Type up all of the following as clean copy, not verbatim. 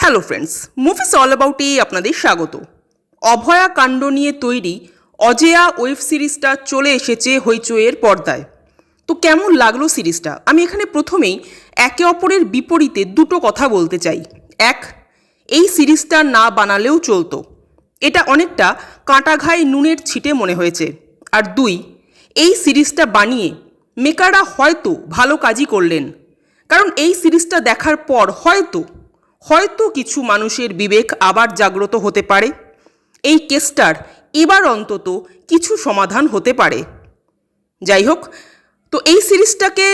Hello friends, movies all অ্যাবাউটে আপনাদের স্বাগত। অভয়া কাণ্ড নিয়ে তৈরি অজেয়া ওয়েব সিরিজটা চলে এসেছে হইচইয়ের পর্দায়। তো কেমন লাগলো সিরিজটা? আমি এখানে প্রথমেই একে অপরের বিপরীতে দুটো কথা বলতে চাই। এক, এই সিরিজটা না বানালেও চলতো, এটা অনেকটা কাঁটা ঘায়ে নুনের ছিটে মনে হয়েছে। আর দুই, এই সিরিজটা বানিয়ে মেকাররা হয়তো ভালো কাজই করলেন, কারণ এই সিরিজটা দেখার পর হয়তো কিছু মানুষের বিবেক আবার জাগ্রত হতে পারে। এই কেসটার এবার অন্তত কিছু সমাধান হতে পারে। যাই হোক, তো এই সিরিজটাকে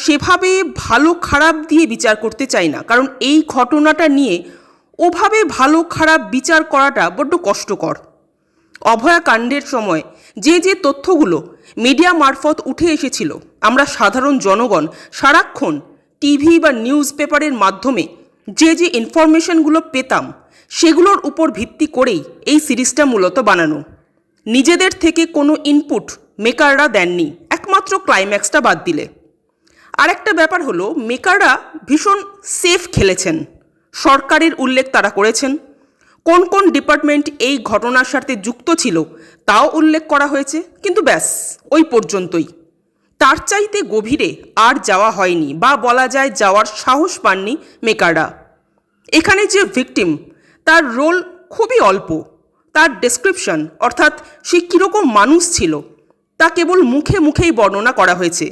সেভাবে ভালো খারাপ দিয়ে বিচার করতে চাই না, কারণ এই ঘটনাটা নিয়ে ওভাবে ভালো খারাপ বিচার করাটা বড্ড কষ্টকর। অভয়া কাণ্ডের সময় যে তথ্যগুলো মিডিয়া মারফত উঠে এসেছিল, আমরা সাধারণ জনগণ সারাক্ষণ টিভি বা নিউজ পেপারের মাধ্যমে যে ইনফরমেশনগুলো পেতাম, সেগুলোর উপর ভিত্তি করেই এই সিরিজটা মূলত বানানো। নিজেদের থেকে কোনো ইনপুট মেকাররা দেননি, একমাত্র ক্লাইম্যাক্সটা বাদ দিলে। আর একটা ব্যাপার হলো, মেকাররা ভীষণ সেফ খেলেছেন। সরকারের উল্লেখ তারা করেছেন, কোন কোন ডিপার্টমেন্ট এই ঘটনার সাথে যুক্ত ছিল তাও উল্লেখ করা হয়েছে, কিন্তু ব্যাস ওই পর্যন্তই। তার চাইতে গভীরে আর যাওয়া হয়নি, বা বলা যায় যাওয়ার সাহস পাননি মেকাররা। এখানে যে ভিকটিম, তার রোল খুবই অল্প। তার ডেসক্রিপশন, অর্থাৎ সে কীরকম মানুষ ছিল, তা কেবল মুখেই বর্ণনা করা হয়েছে।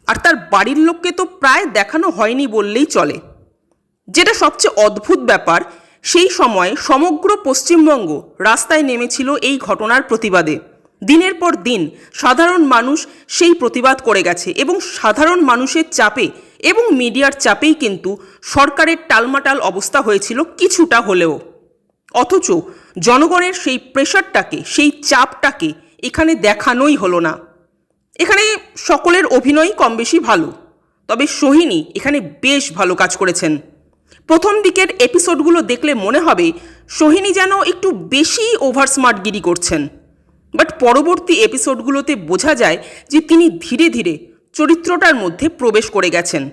আর তার বাড়ির লোককে তো প্রায় দেখানো হয়নি বললেই চলে। যেটা সবচেয়ে অদ্ভুত ব্যাপার, সেই সময় সমগ্র পশ্চিমবঙ্গ রাস্তায় নেমেছিল এই ঘটনার প্রতিবাদে। দিনের পর দিন সাধারণ মানুষ সেই প্রতিবাদ করে গেছে, এবং সাধারণ মানুষের চাপে এবং মিডিয়ার চাপেই কিন্তু সরকারের টালমাটাল অবস্থা হয়েছিল কিছুটা হলেও। অথচ জনগণের সেই প্রেশারটাকে, সেই চাপটাকে এখানে দেখানোই হলো না। এখানে সকলের অভিনয় কম বেশি ভালো, তবে সোহিনী এখানে বেশ ভালো কাজ করেছেন। প্রথম দিকের এপিসোডগুলো দেখলে মনে হবে সোহিনী যেন একটু বেশি ওভার স্মার্টগিরি করছেন, বাট পরবর্তী এপিসোডগুলোতে বোঝা যায় যে তিনি ধীরে ধীরে চরিত্রটার মধ্যে প্রবেশ করে গেছেন।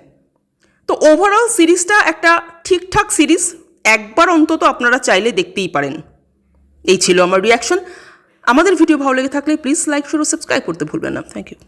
তো ওভারঅল সিরিজটা একটা ঠিকঠাক সিরিজ, একবার অন্তত আপনারা চাইলে দেখতেই পারেন। এই ছিল আমার রিয়াকশন। আমাদের ভিডিও ভালো লেগে থাকলে প্লিজ লাইক, শেয়ার ও সাবস্ক্রাইব করতে ভুলবেন না। Thank you.